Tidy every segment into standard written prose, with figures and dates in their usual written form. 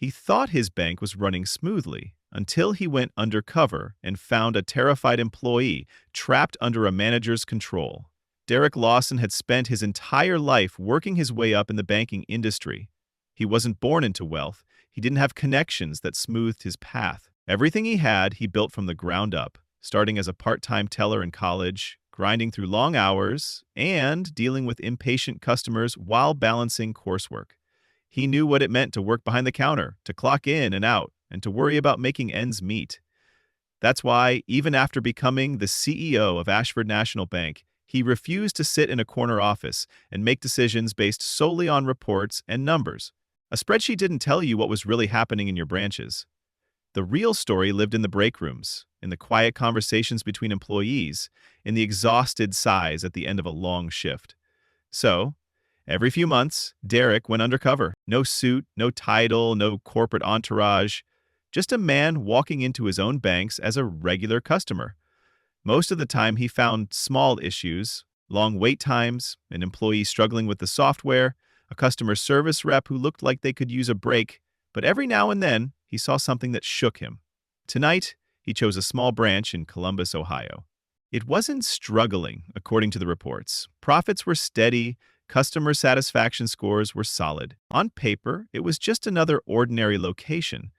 He thought his bank was running smoothly until he went undercover and found a terrified employee trapped under a manager's control. Derek Lawson had spent his entire life working his way up in the banking industry. He wasn't born into wealth. He didn't have connections that smoothed his path. Everything he had, he built from the ground up, starting as a part-time teller in college, grinding through long hours, and dealing with impatient customers while balancing coursework. He knew what it meant to work behind the counter, to clock in and out, and to worry about making ends meet. That's why, even after becoming the CEO of Ashford National Bank, he refused to sit in a corner office and make decisions based solely on reports and numbers. A spreadsheet didn't tell you what was really happening in your branches. The real story lived in the break rooms, in the quiet conversations between employees, in the exhausted sighs at the end of a long shift. So, every few months, Derek went undercover. No suit, no title, no corporate entourage. Just a man walking into his own banks as a regular customer. Most of the time, he found small issues, long wait times, an employee struggling with the software, a customer service rep who looked like they could use a break, but every now and then, he saw something that shook him. Tonight, he chose a small branch in Columbus, Ohio. It wasn't struggling, according to the reports. Profits were steady, customer satisfaction scores were solid. On paper, it was just another ordinary location,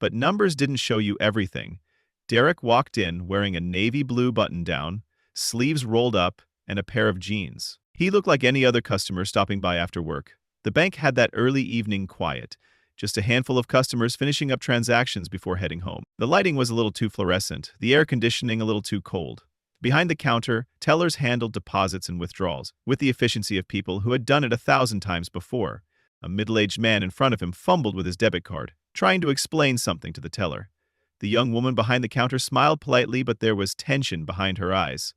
but numbers didn't show you everything. Derek walked in wearing a navy blue button-down, sleeves rolled up, and a pair of jeans. He looked like any other customer stopping by after work. The bank had that early evening quiet, just a handful of customers finishing up transactions before heading home. The lighting was a little too fluorescent, the air conditioning a little too cold. Behind the counter, tellers handled deposits and withdrawals, with the efficiency of people who had done it 1,000 times before. A middle-aged man in front of him fumbled with his debit card, trying to explain something to the teller. The young woman behind the counter smiled politely, but there was tension behind her eyes.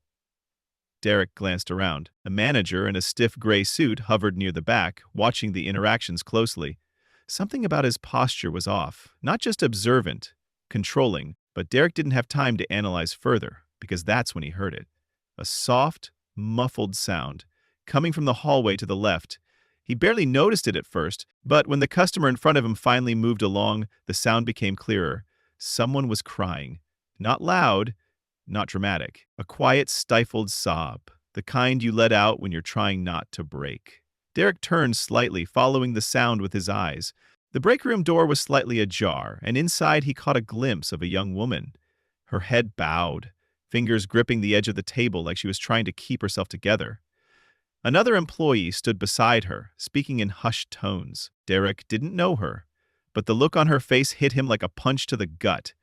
Derek glanced around. A manager in a stiff gray suit hovered near the back, watching the interactions closely. Something about his posture was off, not just observant, controlling, but Derek didn't have time to analyze further, because that's when he heard it. A soft, muffled sound, coming from the hallway to the left. He barely noticed it at first, but when the customer in front of him finally moved along, the sound became clearer. Someone was crying. Not loud, not dramatic. A quiet, stifled sob, the kind you let out when you're trying not to break. Derek turned slightly, following the sound with his eyes. The break room door was slightly ajar, and inside he caught a glimpse of a young woman. Her head bowed, fingers gripping the edge of the table like she was trying to keep herself together. Another employee stood beside her, speaking in hushed tones. Derek didn't know her, but the look on her face hit him like a punch to the gut.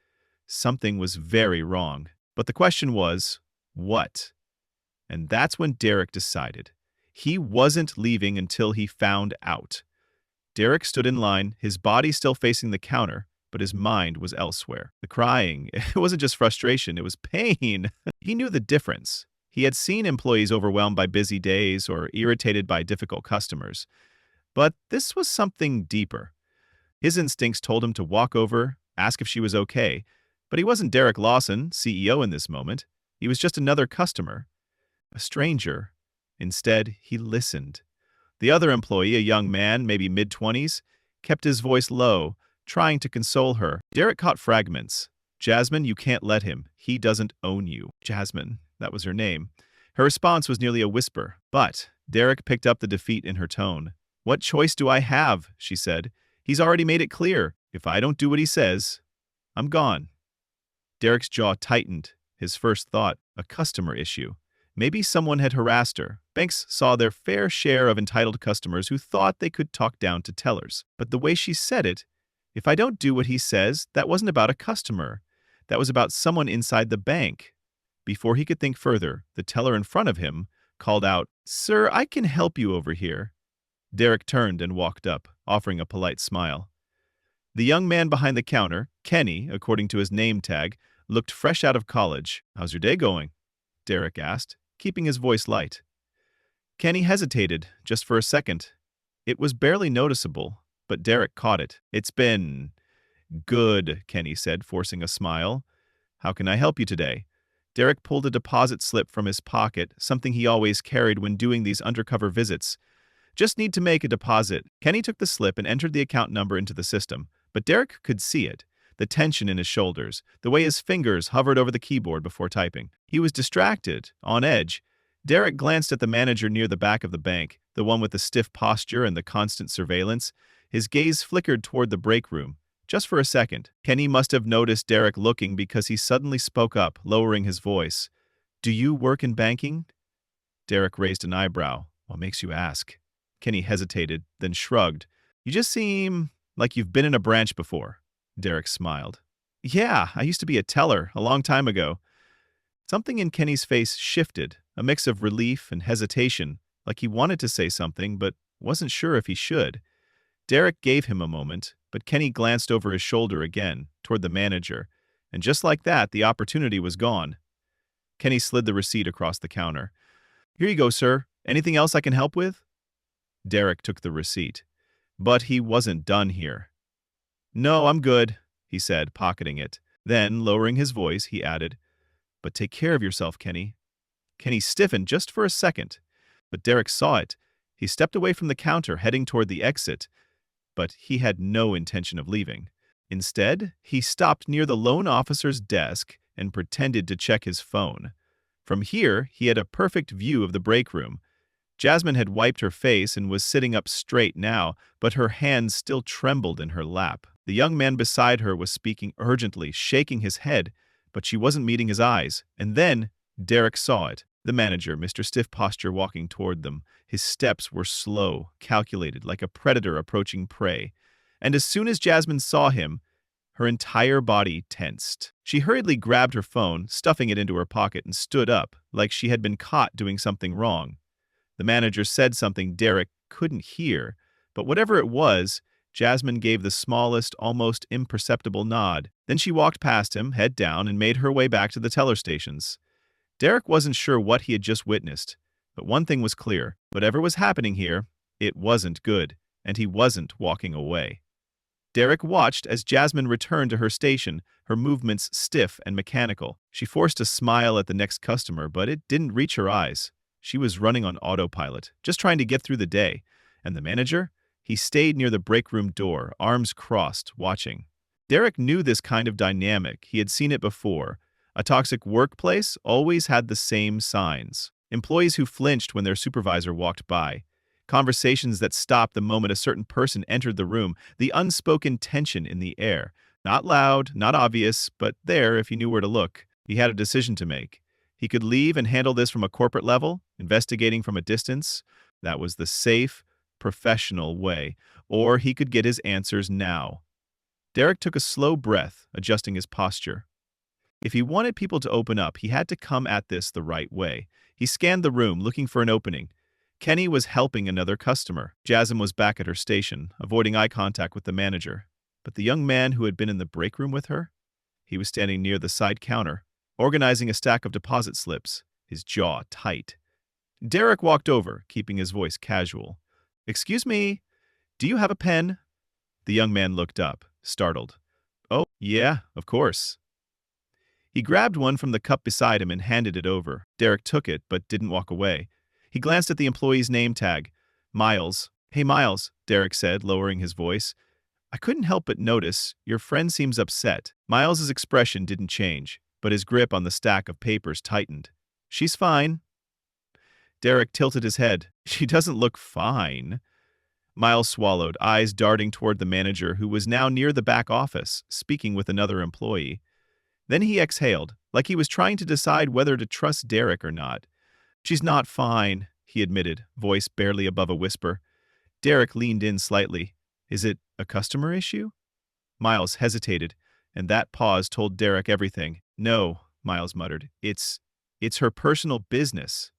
Something was very wrong. But the question was, what? And that's when Derek decided. He wasn't leaving until he found out. Derek stood in line, his body still facing the counter, but his mind was elsewhere. The crying, it wasn't just frustration, it was pain. He knew the difference. He had seen employees overwhelmed by busy days or irritated by difficult customers. But this was something deeper. His instincts told him to walk over, ask if she was okay. But he wasn't Derek Lawson, CEO in this moment. He was just another customer, a stranger. Instead, he listened. The other employee, a young man, maybe mid-20s, kept his voice low, trying to console her. Derek caught fragments. "Jasmine, you can't let him. He doesn't own you." Jasmine, that was her name. Her response was nearly a whisper, but Derek picked up the defeat in her tone. "What choice do I have?" she said. "He's already made it clear. If I don't do what he says, I'm gone." Derek's jaw tightened. His first thought, a customer issue. Maybe someone had harassed her. Banks saw their fair share of entitled customers who thought they could talk down to tellers. But the way she said it, if I don't do what he says, that wasn't about a customer. That was about someone inside the bank. Before he could think further, the teller in front of him called out, "Sir, I can help you over here." Derek turned and walked up, offering a polite smile. The young man behind the counter, Kenny, according to his name tag, looked fresh out of college. "How's your day going?" Derek asked, keeping his voice light. Kenny hesitated, just for a second. It was barely noticeable, but Derek caught it. "It's been good," Kenny said, forcing a smile. "How can I help you today?" Derek pulled a deposit slip from his pocket, something he always carried when doing these undercover visits. "Just need to make a deposit." Kenny took the slip and entered the account number into the system. But Derek could see it, the tension in his shoulders, the way his fingers hovered over the keyboard before typing. He was distracted, on edge. Derek glanced at the manager near the back of the bank, the one with the stiff posture and the constant surveillance. His gaze flickered toward the break room. Just for a second, Kenny must have noticed Derek looking because he suddenly spoke up, lowering his voice. "Do you work in banking?" Derek raised an eyebrow. "What makes you ask?" Kenny hesitated, then shrugged. "You just seem like you've been in a branch before." Derek smiled. "Yeah, I used to be a teller a long time ago." Something in Kenny's face shifted, a mix of relief and hesitation, like he wanted to say something but wasn't sure if he should. Derek gave him a moment, but Kenny glanced over his shoulder again, toward the manager, and just like that, the opportunity was gone. Kenny slid the receipt across the counter. "Here you go, sir. Anything else I can help with?" Derek took the receipt. But he wasn't done here. "No, I'm good," he said, pocketing it. Then, lowering his voice, he added, "But take care of yourself, Kenny." Kenny stiffened just for a second, but Derek saw it. He stepped away from the counter, heading toward the exit, but he had no intention of leaving. Instead, he stopped near the loan officer's desk and pretended to check his phone. From here, he had a perfect view of the break room. Jasmine had wiped her face and was sitting up straight now, but her hands still trembled in her lap. The young man beside her was speaking urgently, shaking his head, but she wasn't meeting his eyes. And then Derek saw it. The manager, Mr. Stiff Posture, walking toward them. His steps were slow, calculated, like a predator approaching prey. And as soon as Jasmine saw him, her entire body tensed. She hurriedly grabbed her phone, stuffing it into her pocket, and stood up, like she had been caught doing something wrong. The manager said something Derek couldn't hear, but whatever it was, Jasmine gave the smallest, almost imperceptible nod. Then she walked past him, head down, and made her way back to the teller stations. Derek wasn't sure what he had just witnessed, but one thing was clear. Whatever was happening here, it wasn't good, and he wasn't walking away. Derek watched as Jasmine returned to her station, her movements stiff and mechanical. She forced a smile at the next customer, but it didn't reach her eyes. She was running on autopilot, just trying to get through the day. And the manager? He stayed near the break room door, arms crossed, watching. Derek knew this kind of dynamic. He had seen it before. A toxic workplace always had the same signs. Employees who flinched when their supervisor walked by. Conversations that stopped the moment a certain person entered the room. The unspoken tension in the air. Not loud, not obvious, but there if he knew where to look. He had a decision to make. He could leave and handle this from a corporate level, investigating from a distance. That was the safe, professional way. Or he could get his answers now. Derek took a slow breath, adjusting his posture. If he wanted people to open up, he had to come at this the right way. He scanned the room, looking for an opening. Kenny was helping another customer. Jasmine was back at her station, avoiding eye contact with the manager. But the young man who had been in the break room with her? He was standing near the side counter, organizing a stack of deposit slips, his jaw tight. Derek walked over, keeping his voice casual. "Excuse me, do you have a pen?" The young man looked up, startled. "Oh, yeah, of course." He grabbed one from the cup beside him and handed it over. Derek took it, but didn't walk away. He glanced at the employee's name tag. Miles. "Hey, Miles," Derek said, lowering his voice. "I couldn't help but notice your friend seems upset." Miles's expression didn't change, but his grip on the stack of papers tightened. "She's fine." Derek tilted his head. "She doesn't look fine." Miles swallowed, eyes darting toward the manager, who was now near the back office, speaking with another employee. Then he exhaled, like he was trying to decide whether to trust Derek or not. "She's not fine," he admitted, voice barely above a whisper. Derek leaned in slightly. "Is it a customer issue?" Miles hesitated, and that pause told Derek everything. "No," Miles muttered. It's her personal business."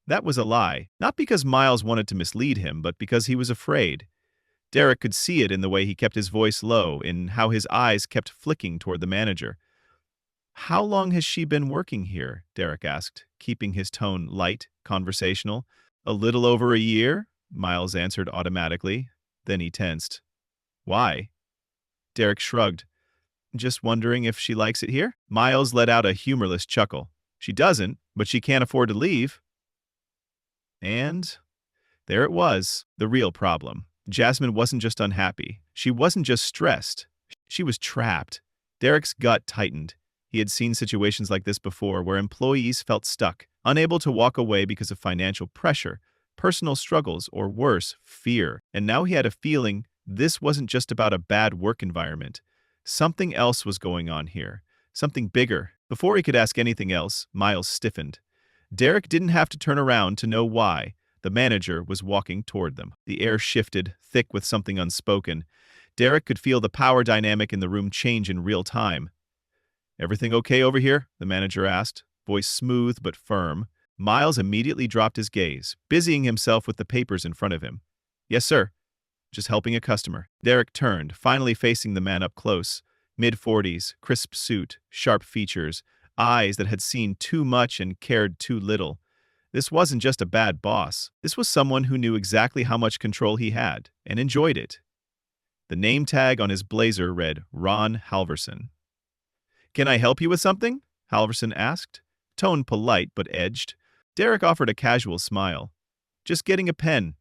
That was a lie, not because Miles wanted to mislead him, but because he was afraid. Derek could see it in the way he kept his voice low, in how his eyes kept flicking toward the manager. "How long has she been working here?" Derek asked, keeping his tone light, conversational. "A little over a year," Miles answered automatically. Then he tensed. "Why?" Derek shrugged. "Just wondering if she likes it here?" Miles let out a humorless chuckle. "She doesn't, but she can't afford to leave." And there it was, the real problem. Jasmine wasn't just unhappy. She wasn't just stressed. She was trapped. Derek's gut tightened. He had seen situations like this before where employees felt stuck, unable to walk away because of financial pressure, personal struggles, or worse, fear. And now he had a feeling this wasn't just about a bad work environment. Something else was going on here. Something bigger. Before he could ask anything else, Miles stiffened. Derek didn't have to turn around to know why. The manager was walking toward them. The air shifted, thick with something unspoken. Derek could feel the power dynamic in the room change in real time. "Everything okay over here?" the manager asked, voice smooth but firm. Miles immediately dropped his gaze, busying himself with the papers in front of him. "Yes, sir. Just helping a customer." Derek turned, finally facing the man up close. Mid-40s, crisp suit, sharp features, eyes that had seen too much and cared too little. This wasn't just a bad boss. This was someone who knew exactly how much control he had, and enjoyed it. The name tag on his blazer read Ron Halverson. "Can I help you with something?" Halverson asked, tone polite but edged. Derek offered a casual smile. "Just getting a pen.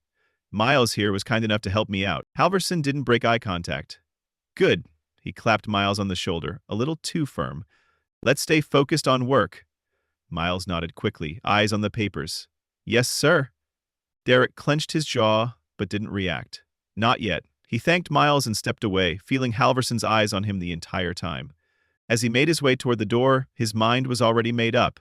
Miles here was kind enough to help me out." Halverson didn't break eye contact. "Good." He clapped Miles on the shoulder, a little too firm. "Let's stay focused on work." Miles nodded quickly, eyes on the papers. "Yes, sir." Derek clenched his jaw, but didn't react. Not yet. He thanked Miles and stepped away, feeling Halverson's eyes on him the entire time. As he made his way toward the door, his mind was already made up.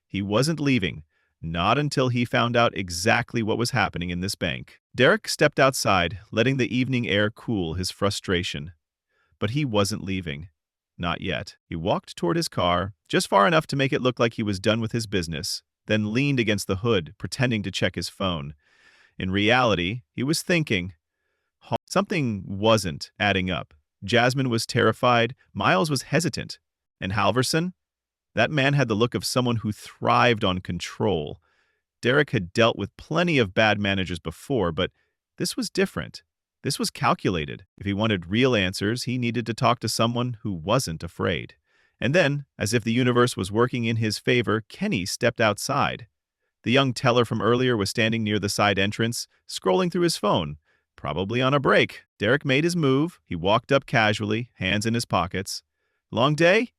He wasn't leaving, not until he found out exactly what was happening in this bank. Derek stepped outside, letting the evening air cool his frustration. But he wasn't leaving. Not yet. He walked toward his car, just far enough to make it look like he was done with his business, then leaned against the hood, pretending to check his phone. In reality, he was thinking. Something wasn't adding up. Jasmine was terrified, Miles was hesitant. And Halverson? That man had the look of someone who thrived on control. Derek had dealt with plenty of bad managers before, but this was different. This was calculated. If he wanted real answers, he needed to talk to someone who wasn't afraid. And then, as if the universe was working in his favor, Kenny stepped outside. The young teller from earlier was standing near the side entrance, scrolling through his phone, probably on a break. Derek made his move. He walked up casually, hands in his pockets. "Long day?"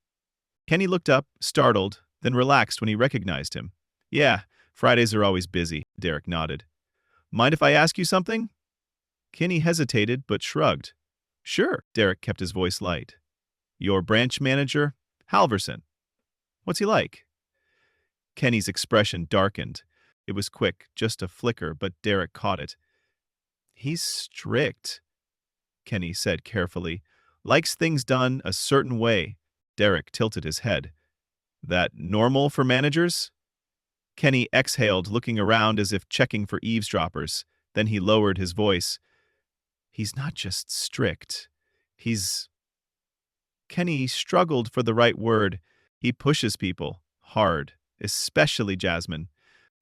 Kenny looked up, startled, then relaxed when he recognized him. "Yeah, Fridays are always busy," Derek nodded. "Mind if I ask you something?" Kenny hesitated but shrugged. "Sure." Derek kept his voice light. "Your branch manager? Halverson. What's he like?" Kenny's expression darkened. It was quick, just a flicker, but Derek caught it. "He's strict," Kenny said carefully. "Likes things done a certain way." Derek tilted his head. "That normal for managers?" Kenny exhaled, looking around as if checking for eavesdroppers. Then he lowered his voice. "He's not just strict. He's—" Kenny struggled for the right word. "He pushes people. Hard. Especially Jasmine."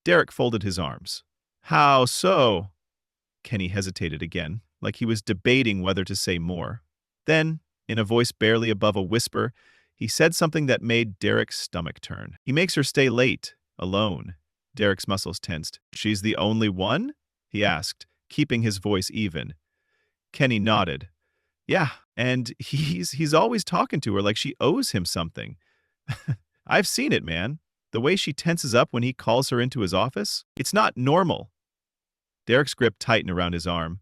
Derek folded his arms. "How so?" Kenny hesitated again, like he was debating whether to say more. Then, in a voice barely above a whisper, he said something that made Derek's stomach turn. "He makes her stay late, alone." Derek's muscles tensed. "She's the only one?" he asked, keeping his voice even. Kenny nodded. "Yeah, and he's always talking to her like she owes him something." "I've seen it, man. The way she tenses up when he calls her into his office. It's not normal." Derek's grip tightened around his arm.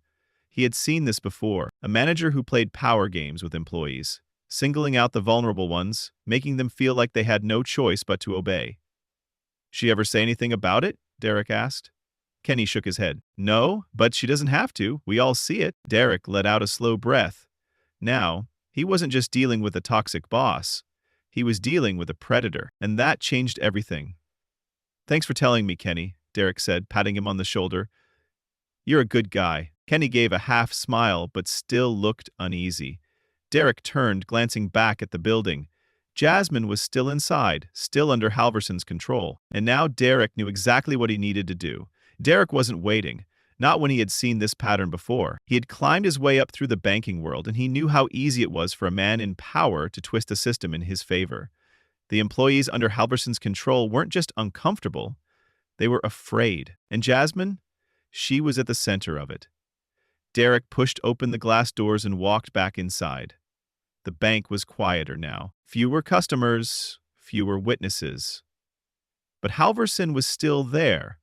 He had seen this before, a manager who played power games with employees, singling out the vulnerable ones, making them feel like they had no choice but to obey. "She ever say anything about it?" Derek asked. Kenny shook his head. "No, but she doesn't have to. We all see it." Derek let out a slow breath. Now, he wasn't just dealing with a toxic boss. He was dealing with a predator, and that changed everything. "Thanks for telling me, Kenny," Derek said, patting him on the shoulder. "You're a good guy." Kenny gave a half smile, but still looked uneasy. Derek turned, glancing back at the building. Jasmine was still inside, still under Halverson's control, and now Derek knew exactly what he needed to do. Derek wasn't waiting, not when he had seen this pattern before. He had climbed his way up through the banking world, and he knew how easy it was for a man in power to twist a system in his favor. The employees under Halverson's control weren't just uncomfortable, they were afraid. And Jasmine? She was at the center of it. Derek pushed open the glass doors and walked back inside. The bank was quieter now. Fewer customers, fewer witnesses. But Halverson was still there,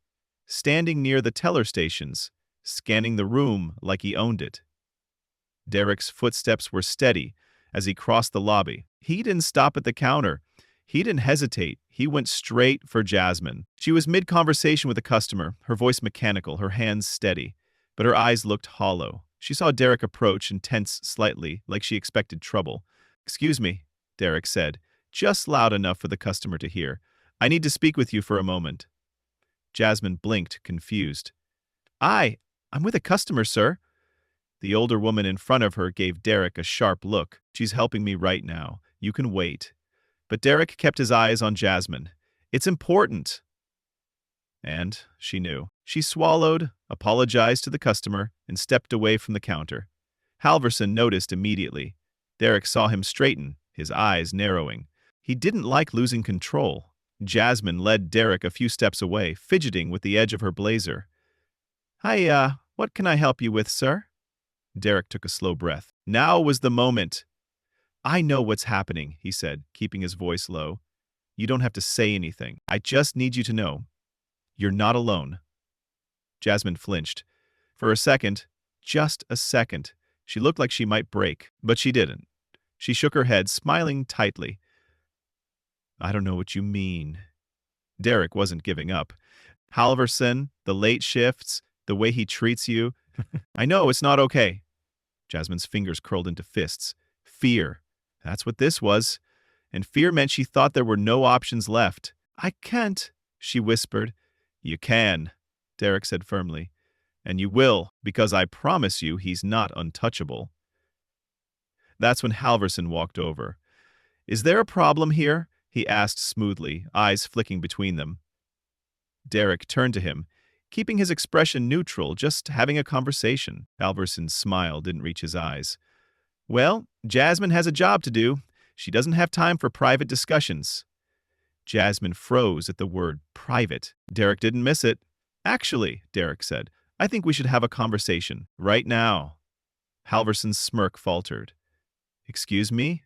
standing near the teller stations, scanning the room like he owned it. Derek's footsteps were steady as he crossed the lobby. He didn't stop at the counter. He didn't hesitate. He went straight for Jasmine. She was mid-conversation with a customer, her voice mechanical, her hands steady, but her eyes looked hollow. She saw Derek approach and tense slightly, like she expected trouble. "Excuse me," Derek said, just loud enough for the customer to hear. "I need to speak with you for a moment." Jasmine blinked, confused. I'm with a customer, sir." The older woman in front of her gave Derek a sharp look. "She's helping me right now. You can wait." But Derek kept his eyes on Jasmine. "It's important." And she knew. She swallowed, apologized to the customer, and stepped away from the counter. Halverson noticed immediately. Derek saw him straighten, his eyes narrowing. He didn't like losing control. Jasmine led Derek a few steps away, fidgeting with the edge of her blazer. "Hi, what can I help you with, sir?" Derek took a slow breath. Now was the moment. "I know what's happening," he said, keeping his voice low. "You don't have to say anything. I just need you to know. You're not alone." Jasmine flinched. For a second, just a second, she looked like she might break, but she didn't. She shook her head, smiling tightly. "I don't know what you mean." Derek wasn't giving up. "Halverson, the late shifts, the way he treats you. I know it's not okay." Jasmine's fingers curled into fists. Fear. That's what this was. And fear meant she thought there were no options left. "I can't," she whispered. "You can," Derek said firmly. "And you will, because I promise you he's not untouchable." That's when Halverson walked over. "Is there a problem here?" he asked smoothly, eyes flicking between them. Derek turned to him, keeping his expression neutral, just having a conversation. Halverson's smile didn't reach his eyes. "Well, Jasmine has a job to do. She doesn't have time for private discussions." Jasmine froze at the word private. Derek didn't miss it. "Actually," Derek said, "I think we should have a conversation. Right now." Halverson's smirk faltered. "Excuse me?"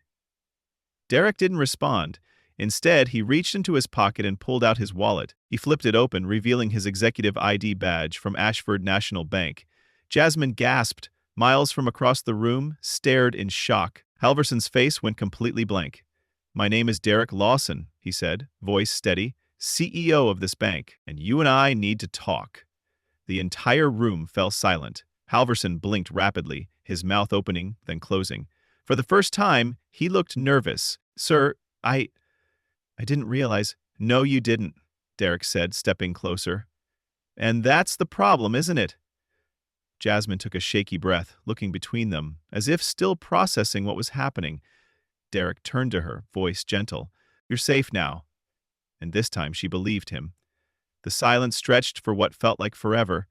Derek didn't respond. Instead, he reached into his pocket and pulled out his wallet. He flipped it open, revealing his executive ID badge from Ashford National Bank. Jasmine gasped. Miles from across the room stared in shock. Halverson's face went completely blank. "My name is Derek Lawson," he said, voice steady, "CEO of this bank, and you and I need to talk." The entire room fell silent. Halverson blinked rapidly, his mouth opening, then closing. For the first time, he looked nervous. "Sir, I didn't realize." "No, you didn't," Derek said, stepping closer. "And that's the problem, isn't it?" Jasmine took a shaky breath, looking between them, as if still processing what was happening. Derek turned to her, voice gentle. "You're safe now." And this time she believed him. The silence stretched for what felt like forever.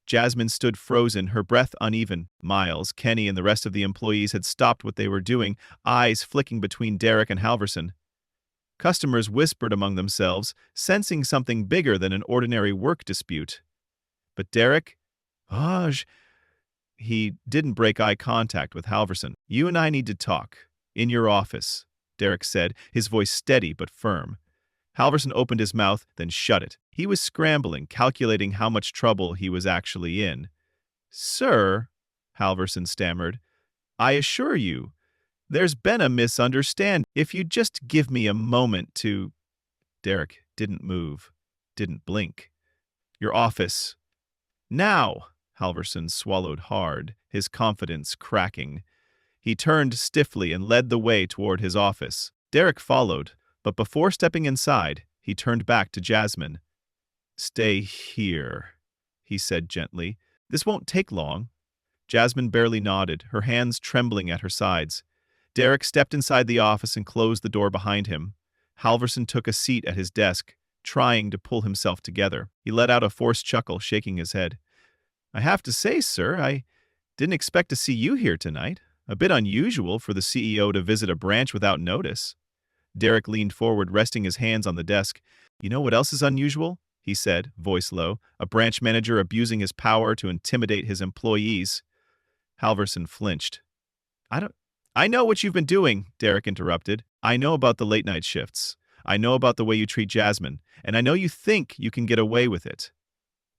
Jasmine stood frozen, her breath uneven. Miles, Kenny, and the rest of the employees had stopped what they were doing, eyes flicking between Derek and Halverson. Customers whispered among themselves, sensing something bigger than an ordinary work dispute. But Derek, he didn't break eye contact with Halverson. "You and I need to talk. In your office," Derek said, his voice steady but firm. Halverson opened his mouth, then shut it. He was scrambling, calculating how much trouble he was actually in. "Sir," Halverson stammered, "I assure you, there's been a misunderstanding. If you'd just give me a moment to—" Derek didn't move, didn't blink. "Your office. Now!" Halverson swallowed hard, his confidence cracking. He turned stiffly and led the way toward his office. Derek followed, but before stepping inside, he turned back to Jasmine. "Stay here," he said gently. "This won't take long." Jasmine barely nodded, her hands trembling at her sides. Derek stepped inside the office and closed the door behind him. Halverson took a seat at his desk, trying to pull himself together. He let out a forced chuckle, shaking his head. "I have to say, sir, I didn't expect to see you here tonight. A bit unusual for the CEO to visit a branch without notice." Derek leaned forward, resting his hands on the desk. "You know what else is unusual?" he said, voice low. "A branch manager abusing his power to intimidate his employees." Halverson flinched. I don't... I know what you've been doing, Derek interrupted. I know about the late-night shifts. I know about the way you treat Jasmine, and I know you think you can get away with it.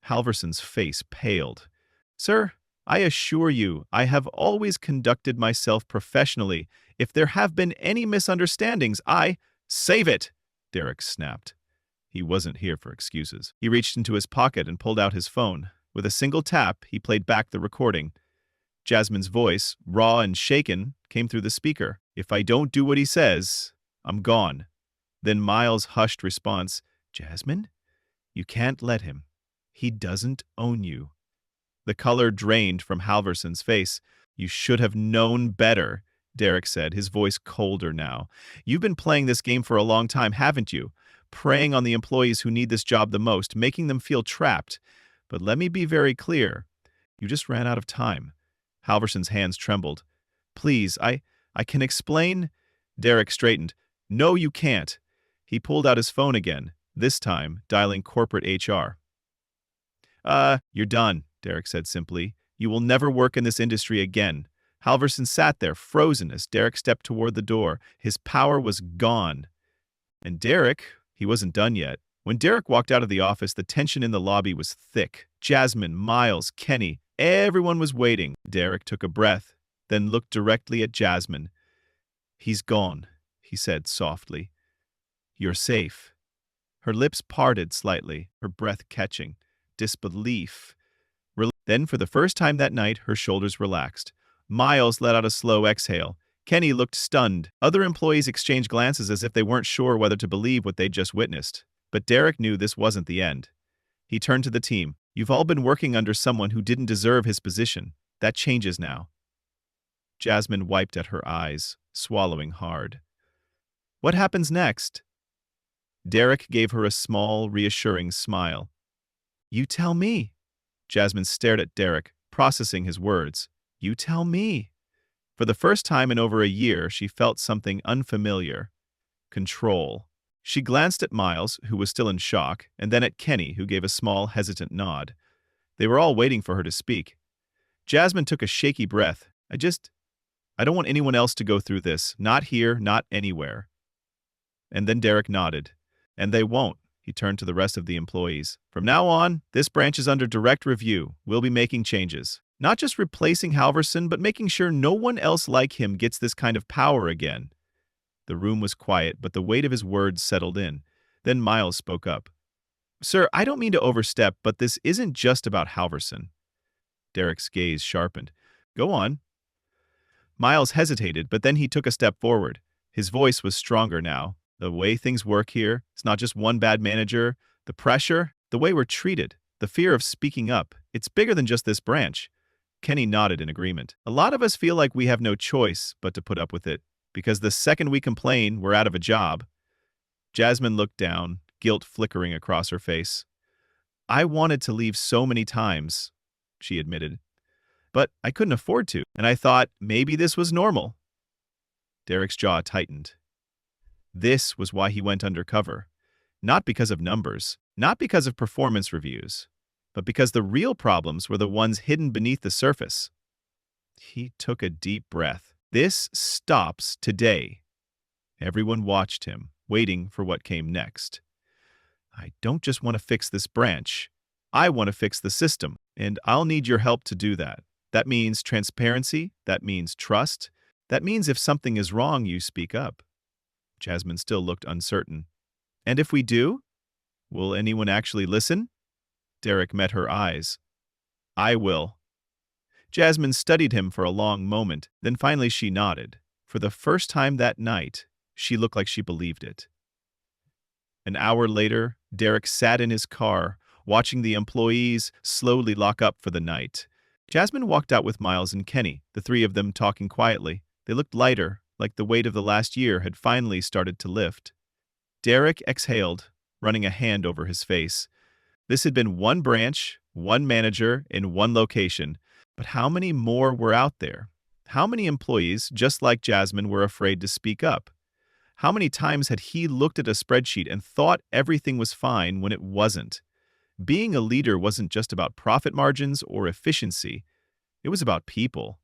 Halverson's face paled. Sir, I assure you, I have always conducted myself professionally. If there have been any misunderstandings, Save it! Derek snapped. He wasn't here for excuses. He reached into his pocket and pulled out his phone. With a single tap, he played back the recording. Jasmine's voice, raw and shaken, came through the speaker. If I don't do what he says, I'm gone. Then Miles' hushed response, Jasmine? You can't let him. He doesn't own you. The color drained from Halverson's face. You should have known better, Derek said, his voice colder now. You've been playing this game for a long time, haven't you? Preying on the employees who need this job the most, making them feel trapped. But let me be very clear. You just ran out of time. Halverson's hands trembled. Please, I can explain. Derek straightened. No, you can't. He pulled out his phone again, this time dialing corporate HR. You're done, Derek said simply. You will never work in this industry again. Halverson sat there, frozen, as Derek stepped toward the door. His power was gone. And Derek, he wasn't done yet. When Derek walked out of the office, the tension in the lobby was thick. Jasmine, Miles, Kenny, everyone was waiting. Derek took a breath, then looked directly at Jasmine. He's gone, he said softly. You're safe. Her lips parted slightly, her breath catching. Disbelief. Then, for the first time that night, her shoulders relaxed. Miles let out a slow exhale. Kenny looked stunned. Other employees exchanged glances as if they weren't sure whether to believe what they'd just witnessed. But Derek knew this wasn't the end. He turned to the team. You've all been working under someone who didn't deserve his position. That changes now. Jasmine wiped at her eyes, swallowing hard. What happens next? Derek gave her a small, reassuring smile. You tell me. Jasmine stared at Derek, processing his words. You tell me. For the first time in over a year, she felt something unfamiliar. Control. She glanced at Miles, who was still in shock, and then at Kenny, who gave a small, hesitant nod. They were all waiting for her to speak. Jasmine took a shaky breath. I don't want anyone else to go through this. Not here, not anywhere. And then Derek nodded. And they won't. He turned to the rest of the employees. From now on, this branch is under direct review. We'll be making changes. Not just replacing Halverson, but making sure no one else like him gets this kind of power again. The room was quiet, but the weight of his words settled in. Then Miles spoke up. Sir, I don't mean to overstep, but this isn't just about Halverson. Derek's gaze sharpened. Go on. Miles hesitated, but then he took a step forward. His voice was stronger now. The way things work here, it's not just one bad manager. The pressure, the way we're treated, the fear of speaking up, it's bigger than just this branch. Kenny nodded in agreement. A lot of us feel like we have no choice but to put up with it, because the second we complain, we're out of a job. Jasmine looked down, guilt flickering across her face. I wanted to leave so many times, she admitted. But I couldn't afford to, and I thought maybe this was normal. Derek's jaw tightened. This was why he went undercover. Not because of numbers, not because of performance reviews, but because the real problems were the ones hidden beneath the surface. He took a deep breath. This stops today. Everyone watched him, waiting for what came next. I don't just want to fix this branch. I want to fix the system, and I'll need your help to do that. That means transparency. That means trust. That means if something is wrong, you speak up. Jasmine still looked uncertain. And if we do? Will anyone actually listen? Derek met her eyes. I will. Jasmine studied him for a long moment, then finally she nodded. For the first time that night, she looked like she believed it. An hour later, Derek sat in his car, watching the employees slowly lock up for the night. Jasmine walked out with Miles and Kenny, the three of them talking quietly. They looked lighter, like the weight of the last year had finally started to lift. Derek exhaled, running a hand over his face. This had been one branch, one manager, in one location. But how many more were out there? How many employees, just like Jasmine, were afraid to speak up? How many times had he looked at a spreadsheet and thought everything was fine when it wasn't? Being a leader wasn't just about profit margins or efficiency. It was about people.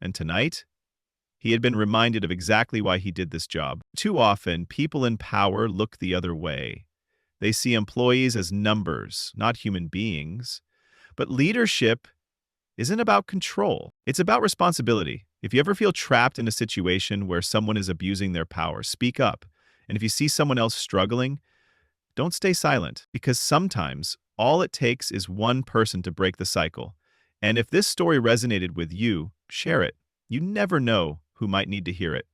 And tonight, he had been reminded of exactly why he did this job. Too often, people in power look the other way. They see employees as numbers, not human beings. But leadership isn't about control. It's about responsibility. If you ever feel trapped in a situation where someone is abusing their power, speak up. And if you see someone else struggling, don't stay silent, because sometimes all it takes is one person to break the cycle. And if this story resonated with you, share it. You never know who might need to hear it.